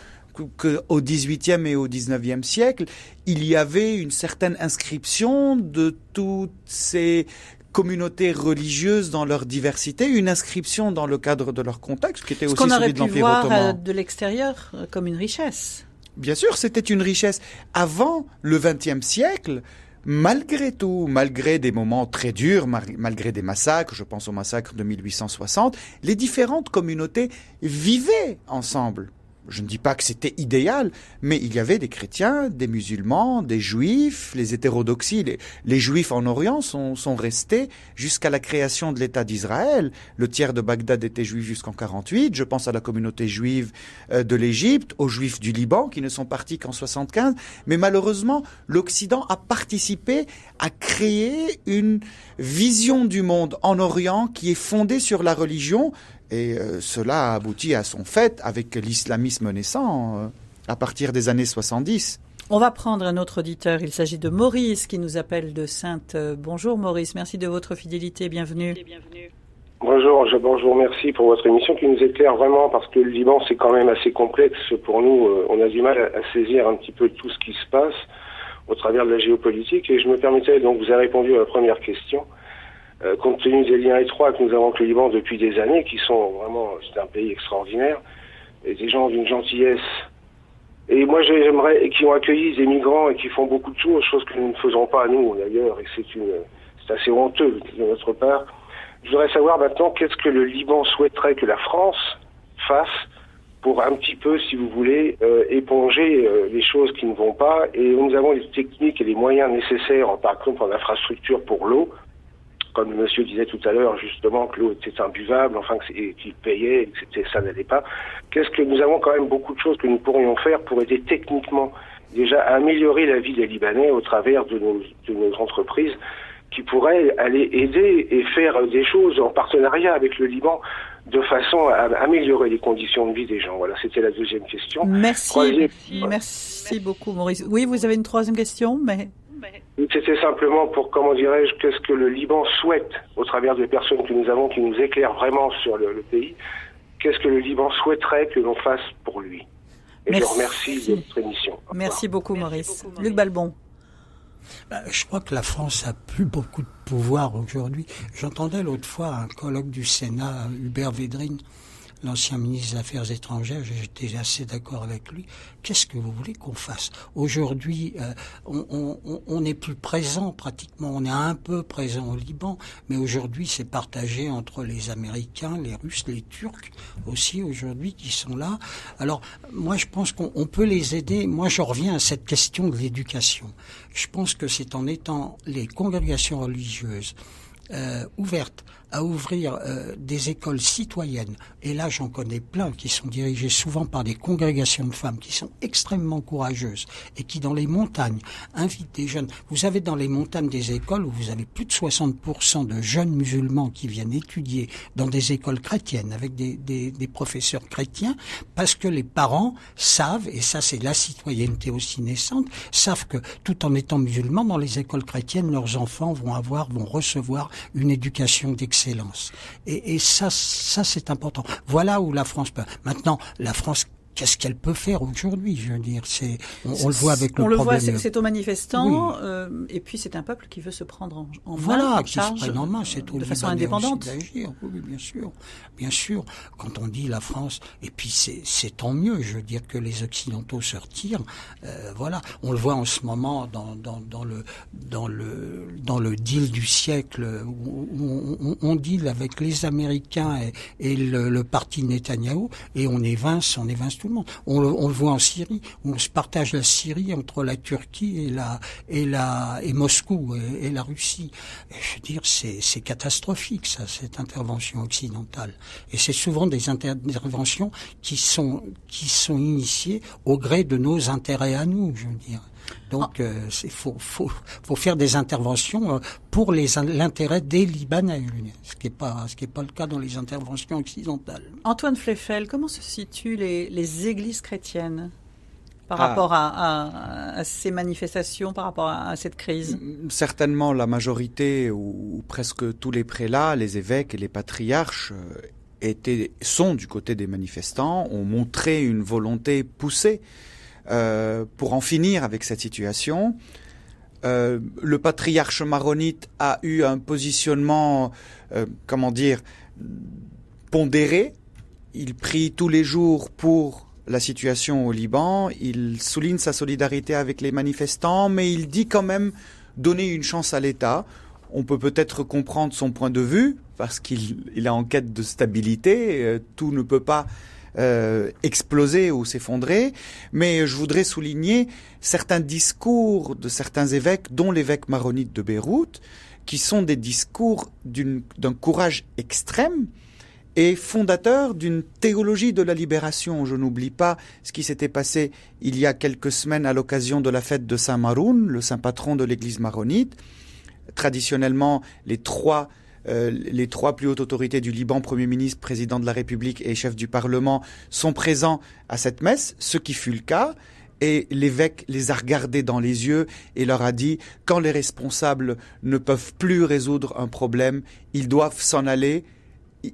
XVIIIe et au XIXe siècle, il y avait une certaine inscription de toutes ces communautés religieuses dans leur diversité, une inscription dans le cadre de leur contexte, qui était aussi celui de l'Empire ottoman. Ce qu'on aurait pu voir de l'extérieur comme une richesse. Bien sûr, c'était une richesse. Avant le XXe siècle, malgré tout, malgré des moments très durs, malgré des massacres, je pense au massacre de 1860, les différentes communautés vivaient ensemble. Je ne dis pas que c'était idéal, mais il y avait des chrétiens, des musulmans, des juifs, les hétérodoxies. Les juifs en Orient sont restés jusqu'à la création de l'État d'Israël. Le tiers de Bagdad était juif jusqu'en 48. Je pense à la communauté juive de l'Égypte, aux juifs du Liban qui ne sont partis qu'en 75. Mais malheureusement, l'Occident a participé à créer une vision du monde en Orient qui est fondée sur la religion. Et cela a abouti à son fait avec l'islamisme naissant à partir des années 70. On va prendre un autre auditeur. Il s'agit de Maurice qui nous appelle de Saintes. Bonjour Maurice, merci de votre fidélité. Bienvenue. Bonjour, merci pour votre émission qui nous éclaire vraiment parce que le Liban c'est quand même assez complexe pour nous. On a du mal à saisir un petit peu tout ce qui se passe au travers de la géopolitique. Et je me permettais, donc vous avez répondu à la première question. Compte tenu des liens étroits que nous avons avec le Liban depuis des années, qui sont vraiment, c'est un pays extraordinaire, et des gens d'une gentillesse. Et moi, j'aimerais, et qui ont accueilli des migrants et qui font beaucoup de choses que nous ne faisons pas nous, d'ailleurs, et c'est assez honteux de notre part. Je voudrais savoir maintenant qu'est-ce que le Liban souhaiterait que la France fasse pour un petit peu, si vous voulez, éponger les choses qui ne vont pas. Et nous avons les techniques et les moyens nécessaires, par exemple en infrastructure pour l'eau. Comme le monsieur disait tout à l'heure, justement, que l'eau était imbuvable, enfin, qu'il payait, et que ça n'allait pas. Qu'est-ce que nous avons quand même beaucoup de choses que nous pourrions faire pour aider techniquement, déjà, à améliorer la vie des Libanais au travers de nos entreprises qui pourraient aller aider et faire des choses en partenariat avec le Liban. de façon à améliorer les conditions de vie des gens. Voilà, c'était la deuxième question. Merci beaucoup, Maurice. Oui, vous avez une troisième question, mais... C'était simplement pour, comment dirais-je, qu'est-ce que le Liban souhaite, au travers des personnes que nous avons qui nous éclairent vraiment sur le pays, qu'est-ce que le Liban souhaiterait que l'on fasse pour lui. Et je remercie de votre émission. Merci beaucoup, Maurice. Luc Balbon. Je crois que la France a plus beaucoup de pouvoir aujourd'hui. J'entendais l'autre fois un colloque du Sénat, Hubert Védrine, l'ancien ministre des Affaires étrangères, j'étais assez d'accord avec lui. Qu'est-ce que vous voulez qu'on fasse? Aujourd'hui, on n'est plus présent pratiquement. On est un peu présent au Liban, mais aujourd'hui, c'est partagé entre les Américains, les Russes, les Turcs aussi aujourd'hui qui sont là. Alors, moi, je pense qu'on peut les aider. Moi, je reviens à cette question de l'éducation. Je pense que c'est en étant les congrégations religieuses ouvertes à ouvrir des écoles citoyennes, et là j'en connais plein qui sont dirigées souvent par des congrégations de femmes qui sont extrêmement courageuses et qui dans les montagnes invitent des jeunes. Vous avez dans les montagnes des écoles où vous avez plus de 60% de jeunes musulmans qui viennent étudier dans des écoles chrétiennes avec des professeurs chrétiens, parce que les parents savent, et ça c'est la citoyenneté aussi naissante, savent que tout en étant musulmans, dans les écoles chrétiennes, leurs enfants vont recevoir une éducation d'excellence. Et ça c'est important. Voilà où la France peut. Maintenant, la France, qu'est-ce qu'elle peut faire aujourd'hui? Je veux dire, on le voit avec le problème. On le voit, c'est aux manifestants, oui. Et puis c'est un peuple qui veut se prendre en main, en charge, de façon indépendante. Oui, bien sûr. Quand on dit la France, et puis c'est tant mieux. Je veux dire que les Occidentaux se retirent. Voilà, on le voit en ce moment dans le deal du siècle où on deal avec les Américains et le parti Netanyahou, et on évince tout le monde. On le voit en Syrie, où on se partage la Syrie entre la Turquie et Moscou et la Russie. Et je veux dire, c'est catastrophique, ça, cette intervention occidentale. Et c'est souvent des interventions qui sont initiées au gré de nos intérêts à nous, je veux dire. Donc, faut faire des interventions pour l'intérêt des Libanais, ce qui est pas le cas dans les interventions occidentales. Antoine Fleffel, comment se situent les églises chrétiennes par rapport à ces manifestations, par rapport à cette crise? Certainement, la majorité ou presque tous les prélats, les évêques et les patriarches sont du côté des manifestants, ont montré une volonté poussée pour en finir avec cette situation. Le patriarche maronite a eu un positionnement, pondéré. Il prie tous les jours pour la situation au Liban. Il souligne sa solidarité avec les manifestants, mais il dit quand même donner une chance à l'État. On peut peut-être comprendre son point de vue, parce qu'il est en quête de stabilité. Tout ne peut pas exploser ou s'effondrer, mais je voudrais souligner certains discours de certains évêques, dont l'évêque maronite de Beyrouth, qui sont des discours d'un courage extrême et fondateur d'une théologie de la libération. Je n'oublie pas ce qui s'était passé il y a quelques semaines à l'occasion de la fête de Saint Maroun, le saint patron de l'église maronite. Traditionnellement, les trois plus hautes autorités du Liban, Premier ministre, Président de la République et chef du Parlement, sont présents à cette messe, ce qui fut le cas. Et l'évêque les a regardés dans les yeux et leur a dit « Quand les responsables ne peuvent plus résoudre un problème, ils doivent s'en aller.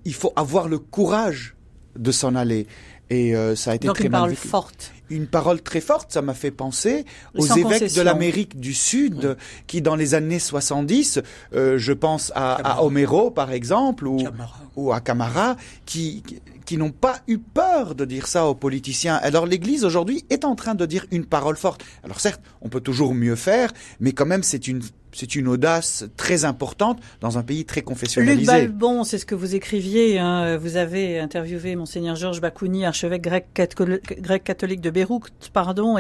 Il faut avoir le courage de s'en aller. » Et ça a été très mal vécu. Donc une parole forte. Une parole très forte, ça m'a fait penser aux évêques de l'Amérique du Sud qui, dans les années 70, je pense à Homero par exemple, ou à Camara, qui n'ont pas eu peur de dire ça aux politiciens. Alors l'Église aujourd'hui est en train de dire une parole forte. Alors certes, on peut toujours mieux faire, mais quand même c'est une audace très importante dans un pays très confessionnalisé. Luc Balbon, c'est ce que vous écriviez. Vous avez interviewé Monseigneur Georges Bakouni, archevêque grec catholique de Beyrouth, Beyrouth,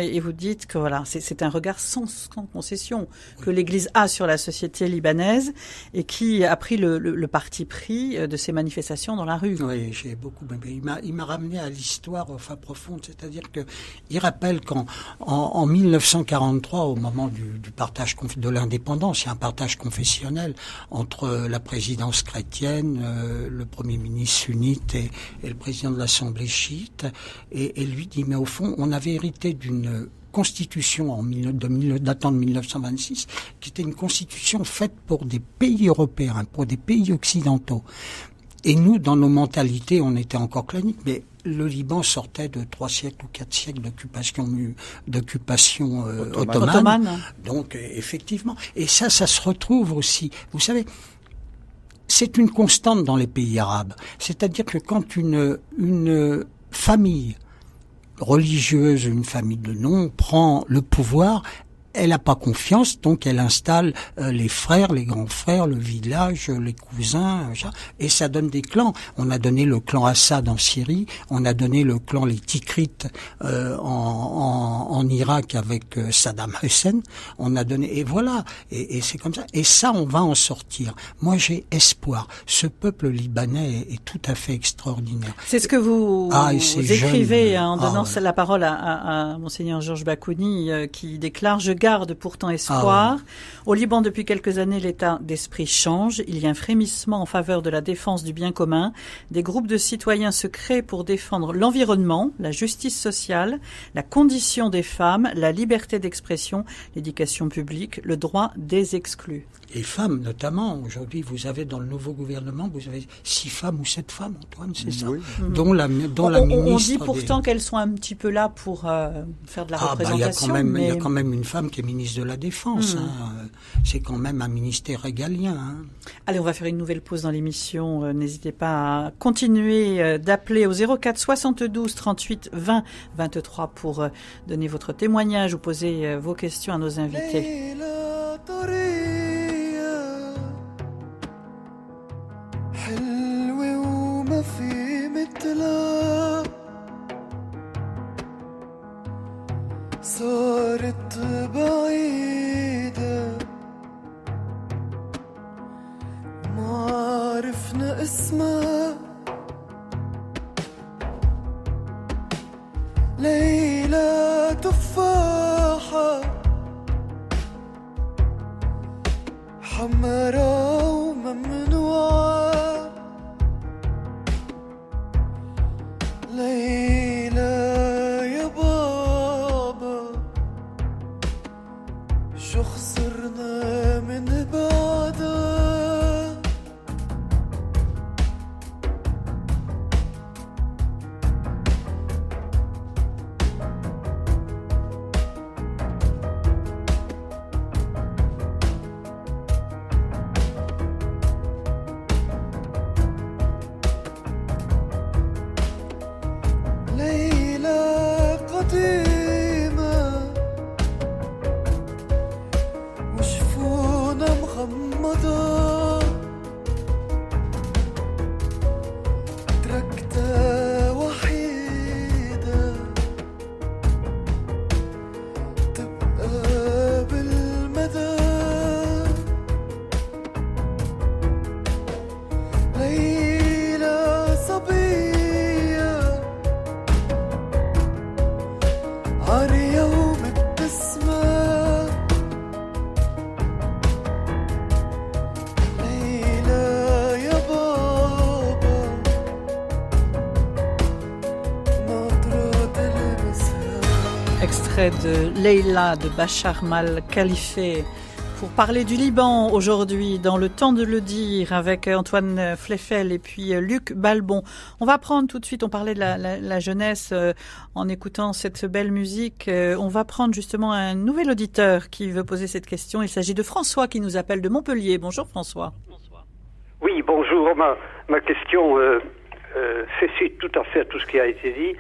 et vous dites que voilà, c'est un regard sans concession que l'Église a sur la société libanaise et qui a pris le parti pris de ces manifestations dans la rue. Oui, j'ai beaucoup aimé. Il m'a ramené à l'histoire profonde, c'est-à-dire que il rappelle qu'en 1943, au moment du partage de l'indépendance, il y a un partage confessionnel entre la présidence chrétienne, le premier ministre sunnite et le président de l'Assemblée chiite, et lui dit, mais au fond, on avait hérité d'une constitution datant de 1926, qui était une constitution faite pour des pays européens, pour des pays occidentaux. Et nous, dans nos mentalités, on était encore claniques, mais le Liban sortait de 3 siècles ou 4 siècles d'occupation ottomane. Donc, effectivement. Et ça se retrouve aussi. Vous savez, c'est une constante dans les pays arabes. C'est-à-dire que quand une famille religieuse, une famille de nom, prend le pouvoir, elle n'a pas confiance, donc elle installe les frères, les grands frères, le village, les cousins, et ça donne des clans. On a donné le clan Assad en Syrie, on a donné le clan les Tikrites en Irak avec Saddam Hussein, on a donné, et voilà, et c'est comme ça. Et ça, on va en sortir. Moi, j'ai espoir. Ce peuple libanais est tout à fait extraordinaire. C'est ce que vous écrivez en donnant la parole à Monseigneur Georges Bakouni, qui déclare « Je garde pourtant espoir. Au Liban, depuis quelques années, l'état d'esprit change. Il y a un frémissement en faveur de la défense du bien commun. Des groupes de citoyens se créent pour défendre l'environnement, la justice sociale, la condition des femmes, la liberté d'expression, l'éducation publique, le droit des exclus. » Et femmes, notamment. Aujourd'hui, vous avez dans le nouveau gouvernement, vous avez 6 femmes ou 7 femmes, Antoine, c'est ça, dont la ministre. On dit pourtant qu'elles sont un petit peu là pour faire de la représentation. Il y a quand même une femme qui est ministre de la Défense. C'est quand même un ministère régalien. Allez, on va faire une nouvelle pause dans l'émission. N'hésitez pas à continuer d'appeler au 04 72 38 20 23 pour donner votre témoignage ou poser vos questions à nos invités. صارت بعيدة ما عرفنا اسمها ليلى تفاحة حمرا وممنوعة ليلى يا بابا شو خسرنا من بعدها ليلى قديمة وشفونا مغمضة تركتها وحيدة تبقى بالمدى ليلى صبية عارية ومبتسمة ليلى يا بابا ناطرة تلمسها. Extrait de Leila de Bachar Mal Khalife pour parler du Liban aujourd'hui dans le temps de le dire avec Antoine Fleffel et puis Luc Balbon. On va prendre tout de suite, on parlait de la jeunesse en écoutant cette belle musique. On va prendre justement un nouvel auditeur qui veut poser cette question. Il s'agit de François qui nous appelle de Montpellier. Bonjour François. Oui, bonjour. Ma question fait suite tout à fait à tout ce qui a été dit.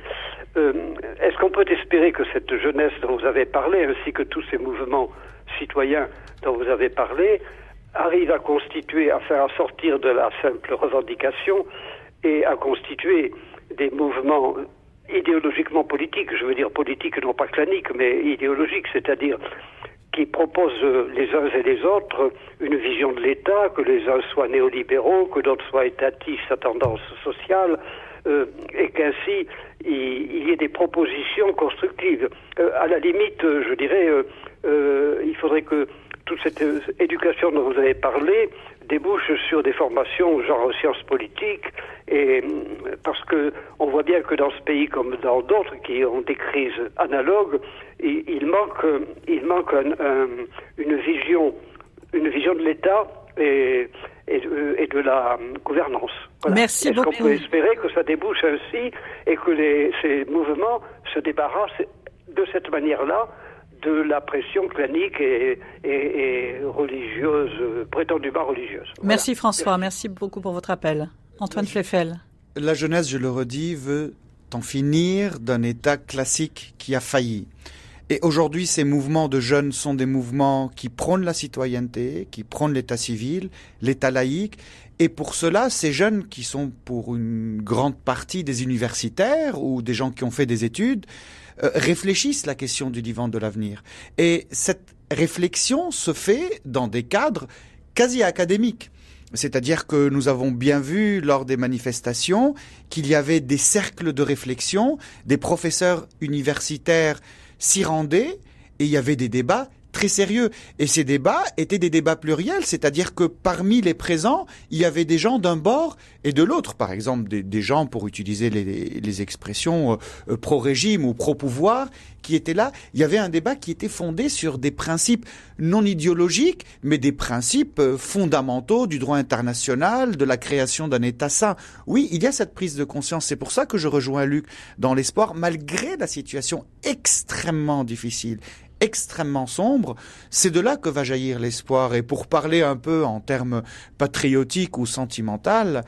Est-ce qu'on peut espérer que cette jeunesse dont vous avez parlé, ainsi que tous ces mouvements citoyens dont vous avez parlé, arrivent à faire sortir de la simple revendication et à constituer des mouvements idéologiquement politique, je veux dire politique non pas clanique, mais idéologique, c'est-à-dire qui proposent les uns et les autres une vision de l'État, que les uns soient néolibéraux, que d'autres soient étatistes à tendance sociale, et qu'ainsi il y ait des propositions constructives. À la limite, je dirais, il faudrait que toute cette éducation dont vous avez parlé débouche sur des formations genre sciences politiques, et parce que on voit bien que dans ce pays comme dans d'autres qui ont des crises analogues, il manque une vision de l'État et de la gouvernance. Voilà. Merci beaucoup. Est-ce qu'on peut espérer que ça débouche ainsi et que ces mouvements se débarrassent de cette manière-là de la pression clanique et religieuse, prétendument religieuse. Voilà. Merci François, merci beaucoup pour votre appel. Antoine Fleffel. La jeunesse, je le redis, veut en finir d'un État classique qui a failli. Et aujourd'hui, ces mouvements de jeunes sont des mouvements qui prônent la citoyenneté, qui prônent l'État civil, l'État laïque. Et pour cela, ces jeunes qui sont pour une grande partie des universitaires ou des gens qui ont fait des études, réfléchissent la question du divan de l'avenir. Et cette réflexion se fait dans des cadres quasi académiques. C'est-à-dire que nous avons bien vu lors des manifestations qu'il y avait des cercles de réflexion, des professeurs universitaires s'y rendaient et il y avait des débats très sérieux. Et ces débats étaient des débats pluriels, c'est-à-dire que parmi les présents, il y avait des gens d'un bord et de l'autre. Par exemple, des gens, pour utiliser les expressions pro-régime ou pro-pouvoir, qui étaient là. Il y avait un débat qui était fondé sur des principes non idéologiques, mais des principes fondamentaux du droit international, de la création d'un État sain. Oui, il y a cette prise de conscience. C'est pour ça que je rejoins Luc dans l'espoir, malgré la situation extrêmement difficile, extrêmement sombre, c'est de là que va jaillir l'espoir. Et pour parler un peu en termes patriotiques ou sentimental,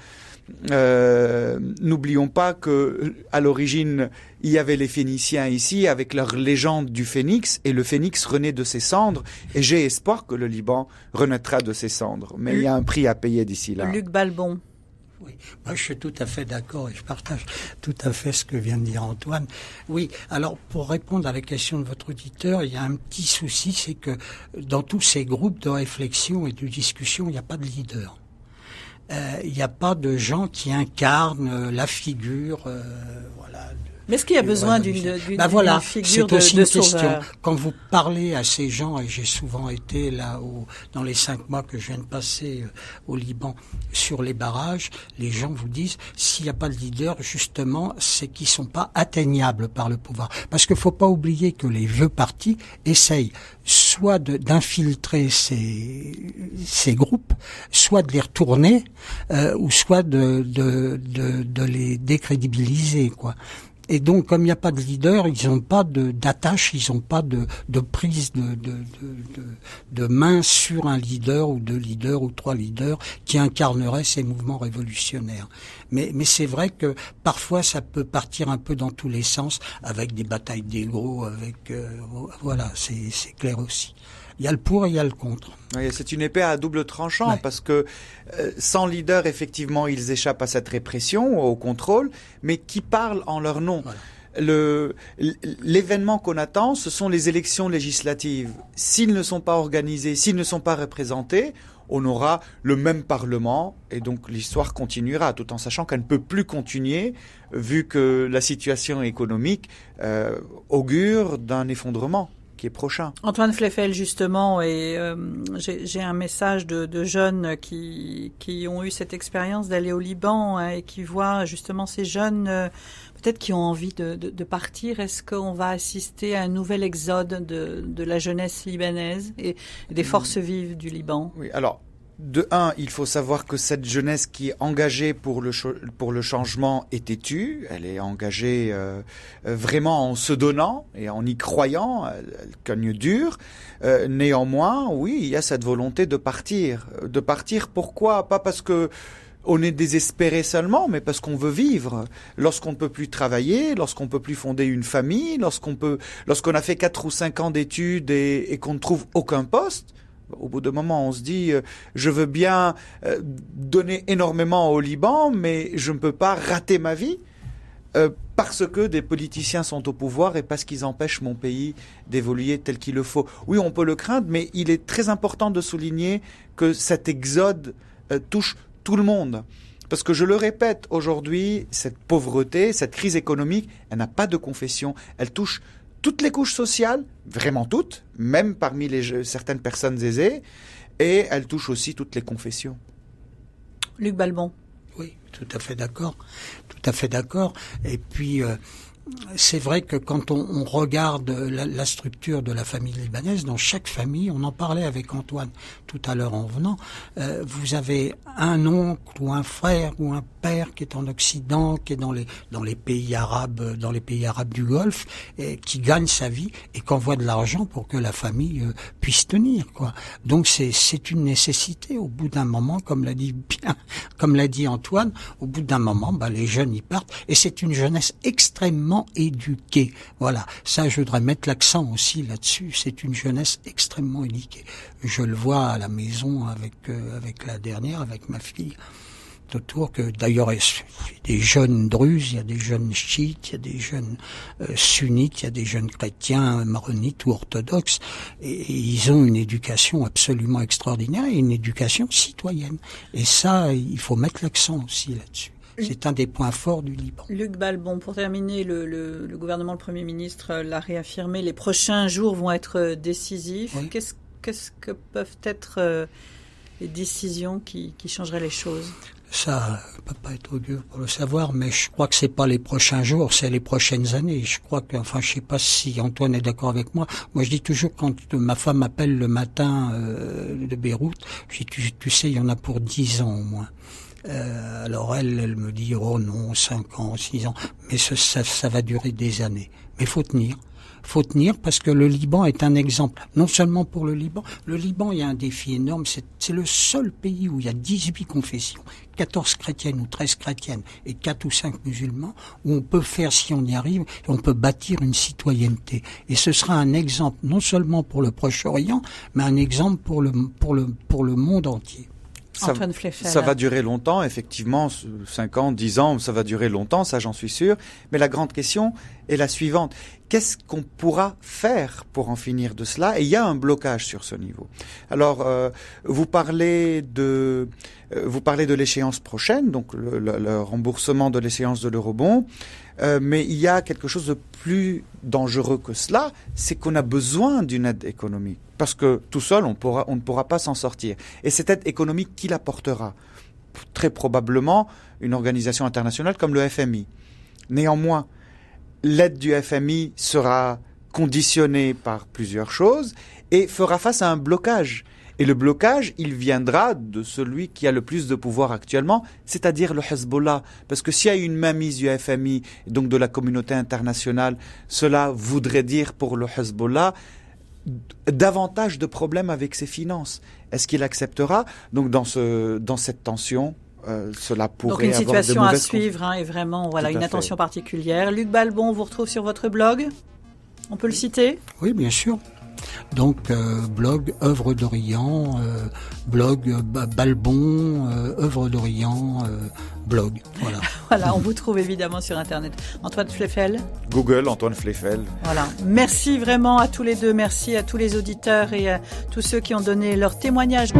n'oublions pas que à l'origine il y avait les Phéniciens ici avec leur légende du phénix, et le phénix renaît de ses cendres, et j'ai espoir que le Liban renaîtra de ses cendres, mais il y a un prix à payer d'ici là. Luc Balbon. Oui, moi je suis tout à fait d'accord et je partage tout à fait ce que vient de dire Antoine. Oui, alors pour répondre à la question de votre auditeur, il y a un petit souci, c'est que dans tous ces groupes de réflexion et de discussion, il n'y a pas de leader. Il n'y a pas de gens qui incarnent la figure, voilà. Mais est-ce qu'il y a besoin d'une voilà, figure c'est aussi de une question. sauveur? Quand vous parlez à ces gens, et j'ai souvent été là dans les 5 mois que je viens de passer au Liban sur les barrages, les gens vous disent s'il n'y a pas de leader, justement, c'est qu'ils sont pas atteignables par le pouvoir. Parce qu'il faut pas oublier que les vieux partis essayent soit d'infiltrer ces groupes, soit de les retourner, ou soit de les décrédibiliser, quoi. Et donc, comme il n'y a pas de leader, ils n'ont pas d'attache, ils n'ont pas de prise de main sur un leader ou 2 leaders ou 3 leaders qui incarneraient ces mouvements révolutionnaires. Mais c'est vrai que parfois ça peut partir un peu dans tous les sens avec des batailles d'ego, avec voilà, c'est clair aussi. Il y a le pour et il y a le contre. Oui, c'est une épée à double tranchant, ouais. Parce que sans leader, effectivement, ils échappent à cette répression, au contrôle, mais qui parlent en leur nom. Voilà. L'événement qu'on attend, ce sont les élections législatives. S'ils ne sont pas organisés, s'ils ne sont pas représentés, on aura le même Parlement et donc l'histoire continuera, tout en sachant qu'elle ne peut plus continuer vu que la situation économique augure d'un effondrement qui est prochain. Antoine Fleffel, justement, et j'ai un message de jeunes qui ont eu cette expérience d'aller au Liban, hein, et qui voient justement ces jeunes peut-être qui ont envie de partir. Est-ce qu'on va assister à un nouvel exode de la jeunesse libanaise et des forces vives du Liban? Oui, alors de un, il faut savoir que cette jeunesse qui est engagée pour le changement est têtue. Elle est engagée vraiment en se donnant et en y croyant. Elle cogne dur. Néanmoins, oui, il y a cette volonté de partir. De partir, pourquoi? Pas parce que on est désespéré seulement, mais parce qu'on veut vivre. Lorsqu'on ne peut plus travailler, lorsqu'on ne peut plus fonder une famille, lorsqu'on a fait 4 ou 5 ans d'études et qu'on ne trouve aucun poste, au bout d'un moment, on se dit je veux bien donner énormément au Liban, mais je ne peux pas rater ma vie. parce que des politiciens sont au pouvoir et parce qu'ils empêchent mon pays d'évoluer tel qu'il le faut. Oui, on peut le craindre, mais il est très important de souligner que cet exode touche tout le monde. Parce que je le répète, aujourd'hui, cette pauvreté, cette crise économique, elle n'a pas de confession. Elle touche toutes les couches sociales, vraiment toutes, même parmi certaines personnes aisées, et elle touche aussi toutes les confessions. Luc Balbon. Oui, tout à fait d'accord. Tout à fait d'accord. Et puis, c'est vrai que quand on regarde la structure de la famille libanaise, dans chaque famille, on en parlait avec Antoine tout à l'heure en venant, vous avez un oncle ou un frère ou un père qui est en Occident, qui est dans les pays arabes du Golfe, et qui gagne sa vie et qui envoie de l'argent pour que la famille puisse tenir, quoi. Donc c'est une nécessité. Au bout d'un moment, comme l'a dit Antoine, au bout d'un moment, les jeunes y partent, et c'est une jeunesse extrêmement éduquée. Voilà, ça je voudrais mettre l'accent aussi là-dessus. C'est une jeunesse extrêmement éduquée. Je le vois à la maison avec la dernière, avec ma fille. Autour que d'ailleurs il y a des jeunes druzes, il y a des jeunes chiites, il y a des jeunes sunnites, il y a des jeunes chrétiens maronites ou orthodoxes, et ils ont une éducation absolument extraordinaire et une éducation citoyenne. Et ça, il faut mettre l'accent aussi là-dessus. C'est un des points forts du Liban. Luc Balbon, pour terminer, le gouvernement, le Premier ministre l'a réaffirmé, les prochains jours vont être décisifs. Oui. Qu'est-ce que peuvent être les décisions qui changeraient les choses ? Ça peut pas être odieux pour le savoir, mais je crois que c'est pas les prochains jours, c'est les prochaines années. Je crois que, je sais pas si Antoine est d'accord avec moi. Moi, je dis toujours, quand ma femme m'appelle le matin de Beyrouth, je dis, tu sais, il y en a pour 10 ans au moins. Alors elle me dit, oh non, 5 ans, 6 ans, mais ça va durer des années. Mais faut tenir parce que le Liban est un exemple. Non seulement pour le Liban, il y a un défi énorme. C'est le seul pays où il y a 18 confessions, 14 chrétiennes ou 13 chrétiennes et 4 ou 5 musulmans, où on peut faire, si on y arrive, on peut bâtir une citoyenneté. Et ce sera un exemple non seulement pour le Proche-Orient, mais un exemple pour le monde entier. Ça va durer longtemps, effectivement, 5 ans, 10 ans, ça va durer longtemps, ça j'en suis sûr. Mais la grande question est la suivante. Qu'est-ce qu'on pourra faire pour en finir de cela ? Et il y a un blocage sur ce niveau. Alors, vous parlez de l'échéance prochaine, donc le remboursement de l'échéance de l'eurobond. Mais il y a quelque chose de plus dangereux que cela, c'est qu'on a besoin d'une aide économique. Parce que tout seul, on ne pourra pas s'en sortir. Et cette aide économique, qui l'apportera ? Très probablement une organisation internationale comme le FMI. Néanmoins, l'aide du FMI sera conditionnée par plusieurs choses et fera face à un blocage. Et le blocage, il viendra de celui qui a le plus de pouvoir actuellement, c'est-à-dire le Hezbollah. Parce que s'il y a une mainmise du FMI, donc de la communauté internationale, cela voudrait dire pour le Hezbollah davantage de problèmes avec ses finances. Est-ce qu'il acceptera ? Donc dans cette tension, cela pourrait avoir de mauvaises conséquences. Donc une situation à suivre, et vraiment une attention particulière. Luc Balbon, on vous retrouve sur votre blog. On peut le citer ? Oui, bien sûr. Donc blog Œuvre d'Orient, blog Balbon, Œuvre d'Orient, blog. Voilà. Voilà, on vous trouve évidemment sur Internet. Antoine Fleffel. Google, Antoine Fleffel. Voilà. Merci vraiment à tous les deux. Merci à tous les auditeurs et à tous ceux qui ont donné leur témoignage.